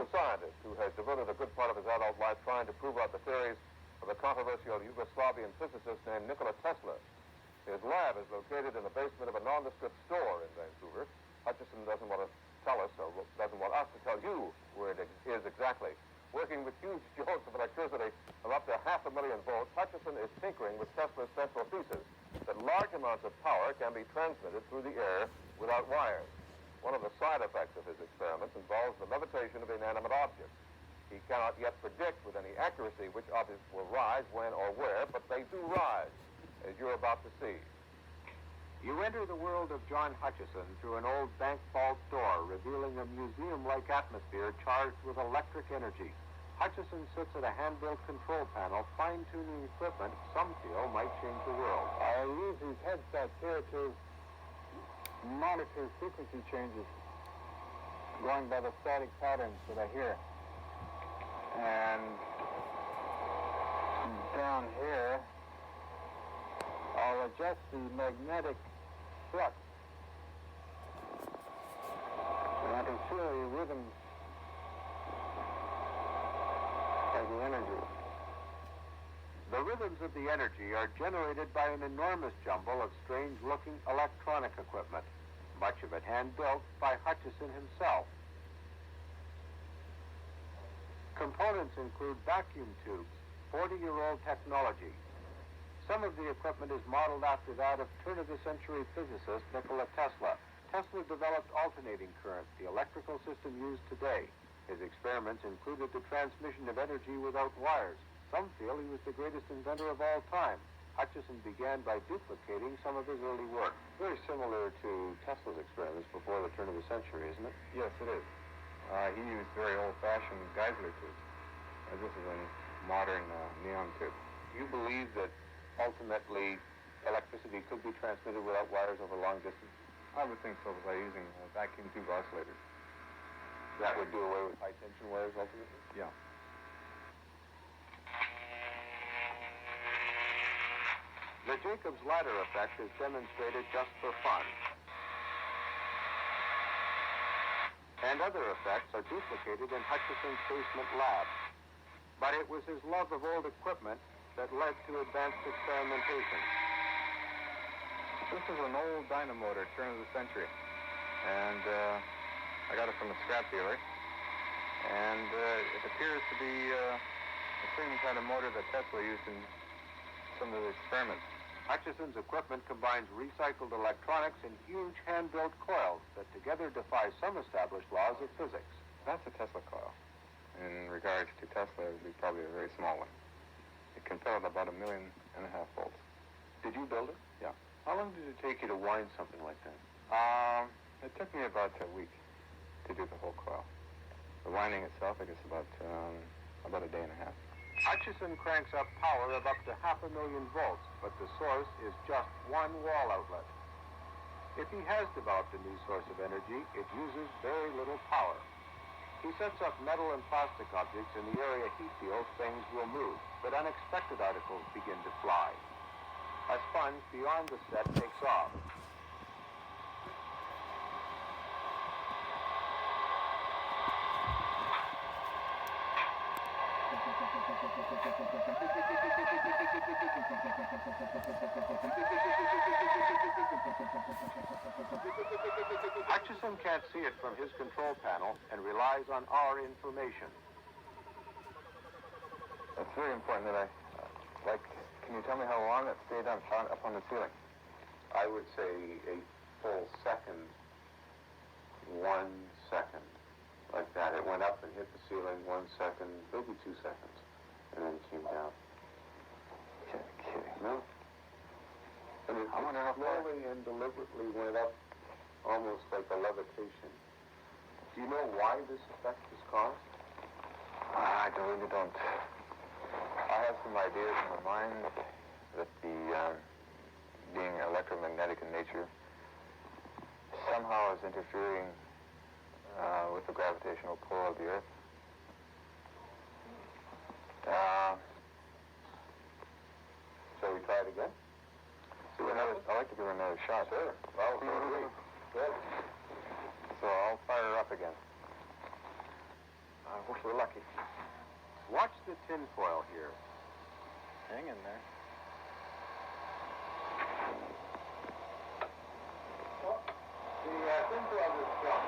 a scientist who has devoted a good part of his adult life trying to prove out the theories of a controversial Yugoslavian physicist named Nikola Tesla. His lab is located in the basement of a nondescript store in Vancouver. Hutchison doesn't want to tell us, or doesn't want us to tell you where it is exactly. Working with huge jolts of electricity of up to 500,000 volts, Hutchison is tinkering with Tesla's central thesis that large amounts of power can be transmitted through the air without wires. One of the side effects of his experiments involves the levitation of inanimate objects. He cannot yet predict with any accuracy which objects will rise, when, or where, but they do rise, as you're about to see. You enter the world of John Hutchison through an old bank vault door, revealing a museum-like atmosphere charged with electric energy. Hutchison sits at a hand-built control panel, fine-tuning equipment some feel might change the world. I use these headsets here to monitor frequency changes, going by the static patterns that I hear. And down here, I'll adjust the magnetic flux. And I can feel the rhythms of the energy. The rhythms of the energy are generated by an enormous jumble of strange-looking electronic equipment, much of it hand-built by Hutchison himself. Components include vacuum tubes, 40-year-old technology. Some of the equipment is modeled after that of turn-of-the-century physicist Nikola Tesla. Tesla developed alternating current, the electrical system used today. His experiments included the transmission of energy without wires. Some feel he was the greatest inventor of all time. Hutchison began by duplicating some of his early work. Very similar to Tesla's experiments before the turn of the century, isn't it? Yes, it is. He used very old-fashioned Geissler tubes. This is a modern neon tube. Do you believe that ultimately electricity could be transmitted without wires over long distance? I would think so, by using vacuum tube oscillators. That would do away with high-tension wires ultimately? Yeah. The Jacob's ladder effect is demonstrated just for fun. And other effects are duplicated in Hutchison's basement lab. But it was his love of old equipment that led to advanced experimentation. This is an old dynamotor, turn of the century. And I got it from a scrap dealer. And it appears to be the same kind of motor that Tesla used in some of the experiments. Hutchison's equipment combines recycled electronics in huge hand-built coils that together defy some established laws of physics. That's a Tesla coil. In regards to Tesla, it would be probably a very small one. It can fill at about 1.5 million volts. Did you build it? Yeah. How long did it take you to wind something like that? It took me about a week to do the whole coil. The winding itself, I guess, about a day and a half. Hutchison cranks up power of up to 500,000 volts, but the source is just one wall outlet. If he has developed a new source of energy, it uses very little power. He sets up metal and plastic objects in the area he feels things will move, but unexpected articles begin to fly. A sponge beyond the set takes off. Hutchison can't see it from his control panel and relies on our information. It's very important that can you tell me how long it stayed up on the ceiling? I would say a full second, 1 second, like that. It went up and hit the ceiling 1 second, maybe 2 seconds, and then came down. You're kidding. No. And it slowly and deliberately went up, almost like a levitation. Do you know why this effect is caused? I really don't. I have some ideas in my mind that the being electromagnetic in nature somehow is interfering with the gravitational pull of the Earth. Shall we try it again? I'd like to give it another shot. Sure. Well, so do we. Good. So I'll fire her up again. We're lucky. Watch the tinfoil here. Hang in there. The tinfoil is strong.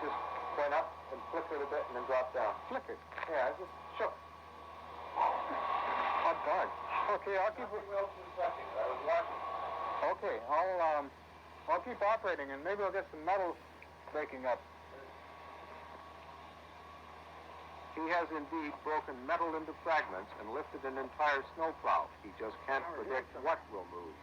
Just point up and flicker it a bit and then drop down. Flickered. Yeah, I just shook. Hot darn. Okay, I'll keep. I was watching. Okay, I'll keep operating, and maybe I'll get some metal breaking up. He has indeed broken metal into fragments and lifted an entire snowplow. He just can't predict what will move.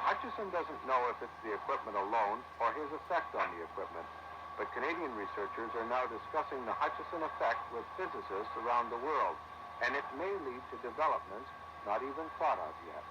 Hutchison doesn't know if it's the equipment alone or his effect on the equipment, but Canadian researchers are now discussing the Hutchison effect with physicists around the world, and it may lead to developments not even thought of yet.